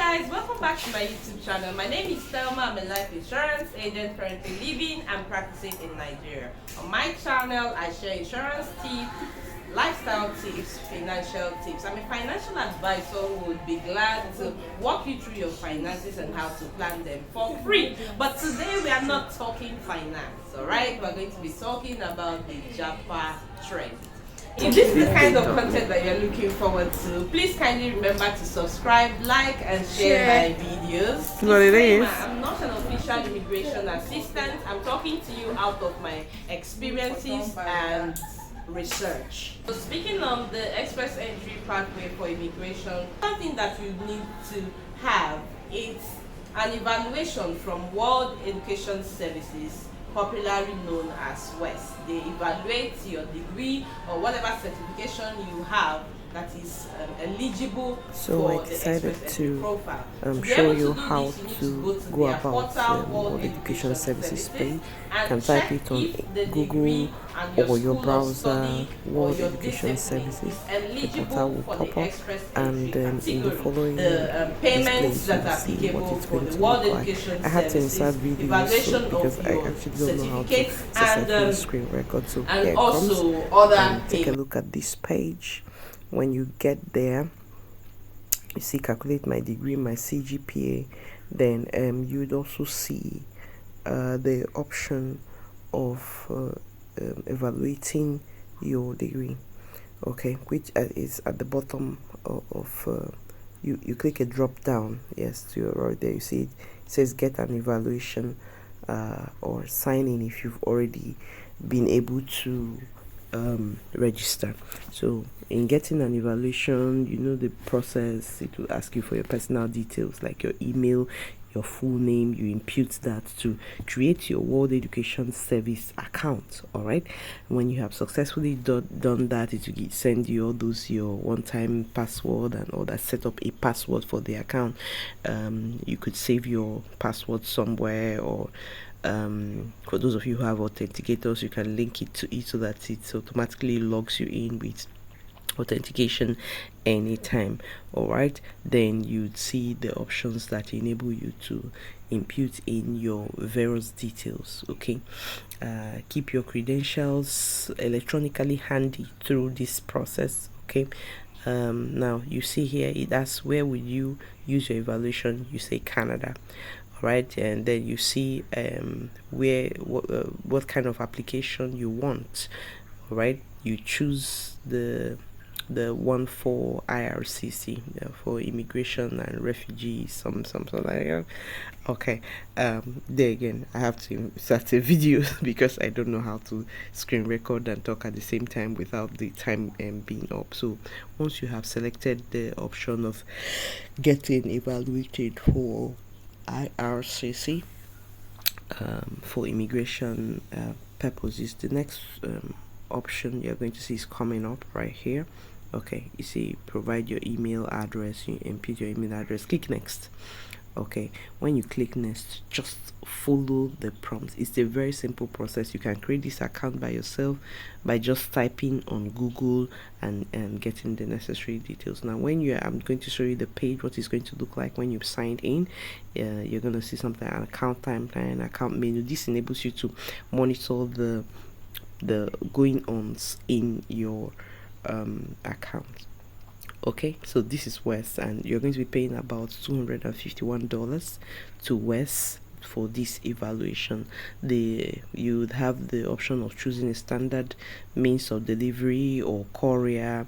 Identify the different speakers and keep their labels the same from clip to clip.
Speaker 1: guys, welcome back to my YouTube channel. My name is Thelma. I'm a life insurance agent currently living and practicing in Nigeria. On my channel, I share insurance tips, lifestyle tips, financial tips. I'm a financial advisor who would be glad to walk you through your finances and how to plan them for free. But today we are not talking finance, alright? We're going to be talking about the Japa trend. If this is the kind of content that you're looking forward to, please kindly remember to subscribe, like, and share my videos.
Speaker 2: What it is.
Speaker 1: I'm not an official immigration assistant. I'm talking to you out of my experiences and research. So speaking of the express entry pathway for immigration, something that you need to have is an evaluation from World Education Services, popularly known as WES. They evaluate your degree or whatever certification you have that is eligible for
Speaker 2: I
Speaker 1: the
Speaker 2: decided
Speaker 1: express
Speaker 2: to
Speaker 1: profile.
Speaker 2: show you how to go about World Education Services page. You can type it on Google or your browser, World Education Services. The portal will pop up, and in the following
Speaker 1: payments that are
Speaker 2: see what
Speaker 1: applicable
Speaker 2: it's
Speaker 1: for
Speaker 2: going
Speaker 1: the
Speaker 2: to
Speaker 1: World
Speaker 2: look like.
Speaker 1: Education
Speaker 2: I had to insert
Speaker 1: Services,
Speaker 2: videos
Speaker 1: evaluation
Speaker 2: because
Speaker 1: of
Speaker 2: I
Speaker 1: your
Speaker 2: actually don't know how to
Speaker 1: certificates
Speaker 2: successfully screen record. So
Speaker 1: and
Speaker 2: here it
Speaker 1: also
Speaker 2: comes.
Speaker 1: other
Speaker 2: Take a look at this page. When you get there, you see calculate my degree, my CGPA. Then you'd also see the option of evaluating your degree, okay, which is at the bottom of you click a drop down, yes, to your right there. You see it says get an evaluation or sign in if you've already been able to register. So in getting an evaluation, you know the process. It will ask you for your personal details like your email, your full name. You input that to create your World Education Service account. All right, when you have successfully done that, it will send you all those your one-time password and all that. Set up a password for the account. You could save your password somewhere, or for those of you who have authenticators, you can link it to it so that it automatically logs you in with authentication anytime. All right, then you'd see the options that enable you to input in your various details. Okay, keep your credentials electronically handy through this process. Okay, now you see here it asks where would you use your evaluation. You say Canada, right? And then you see what kind of application you want. All right, you choose the one for IRCC, for immigration and refugees, something like that. Okay, there again I have to start a video because I don't know how to screen record and talk at the same time without the time being up. So once you have selected the option of getting evaluated for IRCC, for immigration purposes, the next option you're going to see is coming up right here. Okay, you see provide your email address. You input your email address, click next. Okay, when you click next, just follow the prompts. It's a very simple process. You can create this account by yourself by just typing on Google and getting the necessary details. Now when I'm going to show you the page, what it's going to look like when you've signed in. You're going to see something, an account timeline, account menu. This enables you to monitor the going ons in your account. Okay, so this is WES, and you're going to be paying about $251 to WES for this evaluation. You'd have the option of choosing a standard means of delivery or courier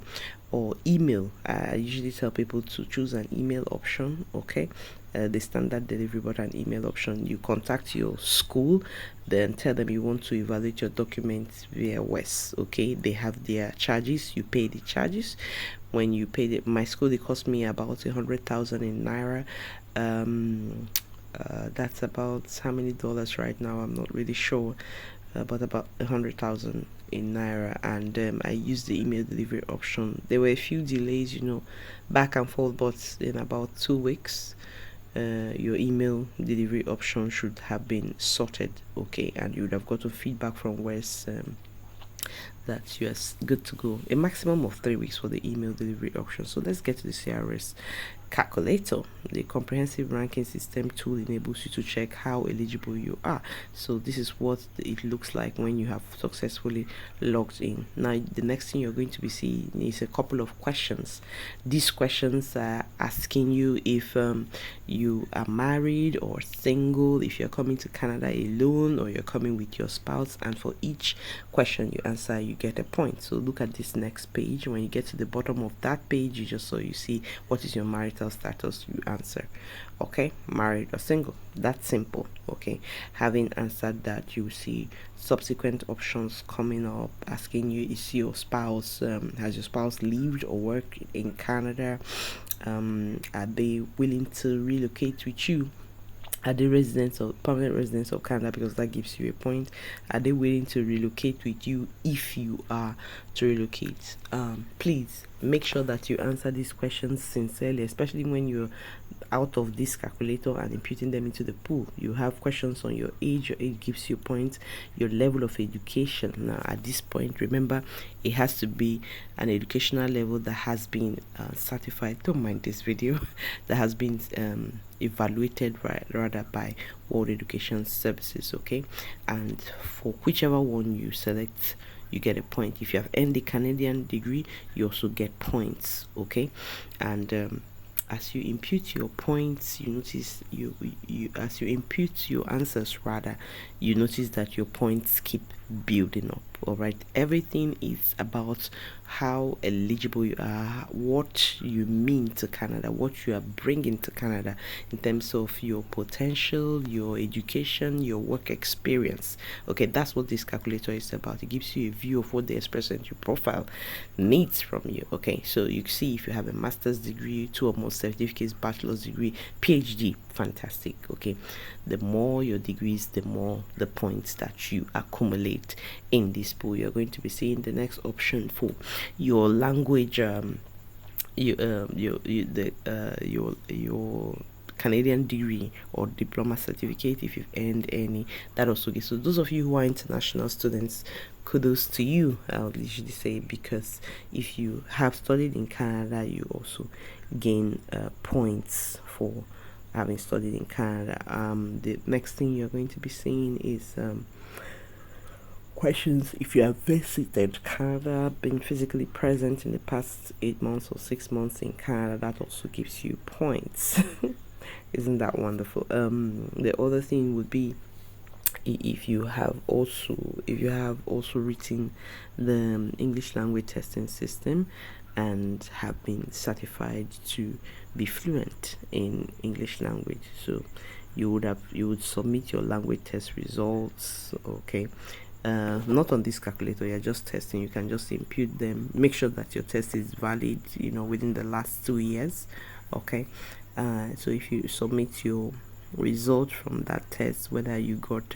Speaker 2: or email. I usually tell people to choose an email option. Okay, the standard delivery, but an email option. You contact your school, then tell them you want to evaluate your documents via WES. Okay, they have their charges. You pay the charges. When you pay it, my school, it cost me about 100,000 in naira. That's about how many dollars right now, I'm not really sure, but about 100,000 in naira. And I used the email delivery option. There were a few delays, back and forth, but in about 2 weeks your email delivery option should have been sorted. Okay, and you would have gotten feedback from WES that you're good to go. A maximum of 3 weeks for the email delivery option. So let's get to the CRS calculator. The comprehensive ranking system tool enables you to check how eligible you are. So this is what it looks like when you have successfully logged in. Now the next thing you're going to be seeing is a couple of questions. These questions are asking you if you are married or single, if you're coming to Canada alone or you're coming with your spouse, and for each question you answer you get a point. So look at this next page. When you get to the bottom of that page, you see what is your marital status, you answer okay, married or single. That's simple. Okay, having answered that, you see subsequent options coming up asking you, is your spouse has your spouse lived or worked in Canada? Are they willing to relocate with you? Are they residents or permanent residents of Canada? Because that gives you a point. Are they willing to relocate with you if you are to relocate? Please make sure that you answer these questions sincerely, especially when you're out of this calculator and imputing them into the pool. You have questions on your age gives you points, your level of education. Now at this point, remember, it has to be an educational level that has been certified, don't mind this video, that has been evaluated rather by World Education Services. Okay, and for whichever one you select, you get a point. If you have earned a Canadian degree, you also get points. Okay, and as you impute your points, you notice you as you impute your answers rather, you notice that your points keep building up. All right, everything is about how eligible you are, what you mean to Canada, what you are bringing to Canada in terms of your potential, your education, your work experience. Okay, that's what this calculator is about. It gives you a view of what the express entry profile needs from you. Okay, so you see if you have a master's degree, 2 or more certificates, bachelor's degree, PhD, fantastic. Okay, the more your degrees, the more the points that you accumulate in this pool. You're going to be seeing the next option for your language, your Canadian degree or diploma certificate if you've earned any. That also gives. So those of you who are international students, kudos to you, I would usually say, because if you have studied in Canada, you also gain points for having studied in Canada. The next thing you're going to be seeing is questions if you have visited Canada, been physically present in the past 8 months or 6 months in Canada. That also gives you points. Isn't that wonderful? The other thing would be if you have also written the English language testing system and have been certified to be fluent in English language. So you would submit your language test results. Okay, not on this calculator, you're just testing. You can just impute them, make sure that your test is valid, within the last 2 years. Okay, so if you submit your result from that test, whether you got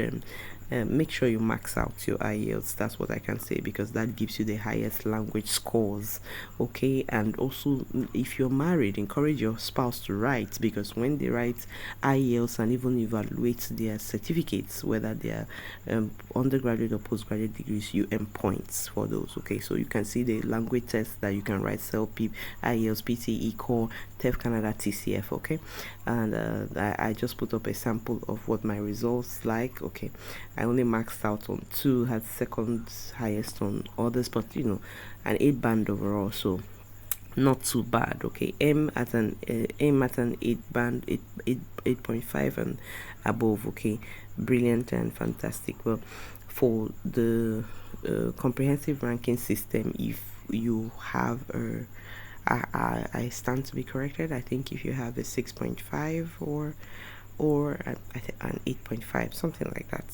Speaker 2: make sure you max out your IELTS. That's what I can say, because that gives you the highest language scores. Okay, and also if you're married, encourage your spouse to write, because when they write IELTS and even evaluate their certificates, whether they are undergraduate or postgraduate degrees, you earn points for those. Okay, so you can see the language tests that you can write: CELP, IELTS, PTE Core, TEF Canada, TCF. Okay, and I just put up a sample of what my results like. Okay, I only maxed out on 2, had second highest on others, but an 8 band overall, so not too bad. Okay, aim at an 8 band, 8.5 and above. Okay, brilliant and fantastic. Well, for the comprehensive ranking system, if you have I stand to be corrected. I think if you have a 6.5 or an 8.5, something like that,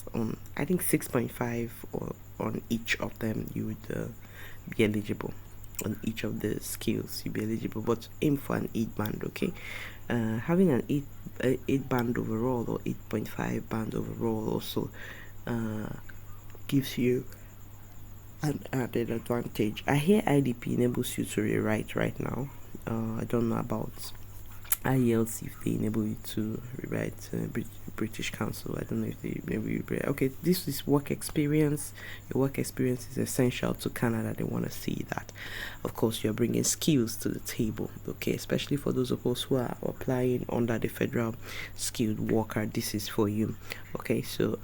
Speaker 2: I think 6.5 or on each of them, you would be eligible. On each of the skills you'll be eligible, but aim for an 8 band. Okay, having an 8 band overall or 8.5 band overall also gives you an added advantage. I hear IDP enables you to rewrite right now. I don't know about IELTS if they enable you to rewrite British Council. I don't know if they maybe okay. This is work experience. Your work experience is essential to Canada. They want to see that. Of course, you're bringing skills to the table. Okay, especially for those of us who are applying under the federal skilled worker. This is for you. Okay, so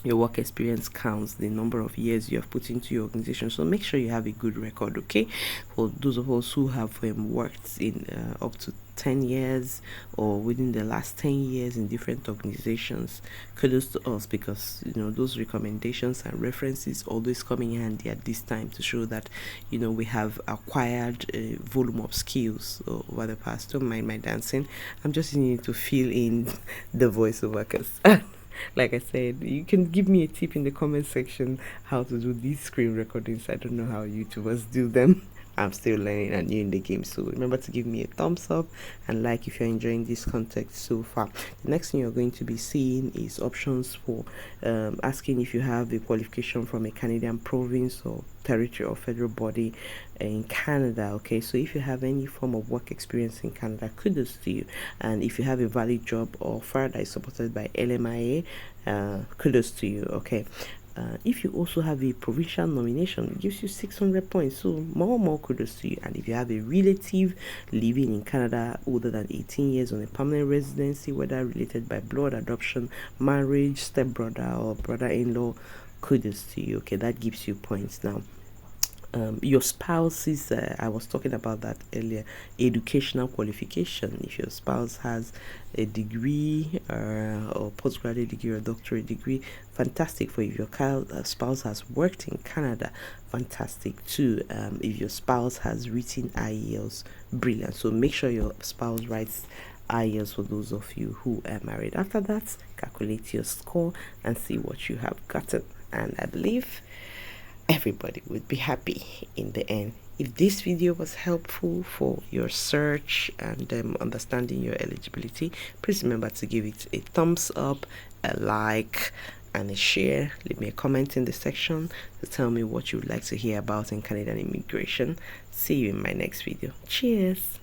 Speaker 2: your work experience counts, the number of years you have put into your organization, so make sure you have a good record. Okay, for those of us who have worked in up to 10 years or within the last 10 years in different organizations, kudos to us, because those recommendations and references always come in handy at this time to show that we have acquired a volume of skills over the past. Don't mind my dancing, I'm just needing to fill in the voiceover because like I said, you can give me a tip in the comment section how to do these screen recordings. I don't know how YouTubers do them. I'm still learning and new in the game, so remember to give me a thumbs up and like if you're enjoying this content so far. The next thing you're going to be seeing is options for asking if you have a qualification from a Canadian province or territory or federal body in Canada. Okay, so if you have any form of work experience in Canada, kudos to you. And if you have a valid job offer that is supported by LMIA, kudos to you. Okay, if you also have a provincial nomination, it gives you 600 points, so more kudos to you. And if you have a relative living in Canada older than 18 years on a permanent residency, whether related by blood, adoption, marriage, stepbrother or brother-in-law, kudos to you. Okay, that gives you points. Now your spouse's I was talking about that earlier, educational qualification. If your spouse has a degree or postgraduate degree or doctorate degree, fantastic for you. If your spouse has worked in Canada, fantastic too. If your spouse has written IELTS, brilliant. So make sure your spouse writes IELTS for those of you who are married. After that, calculate your score and see what you have gotten, and I believe everybody would be happy in the end. If this video was helpful for your search and understanding your eligibility, please remember to give it a thumbs up, a like and a share. Leave me a comment in the section to tell me what you would like to hear about in Canadian immigration. See you in my next video. Cheers.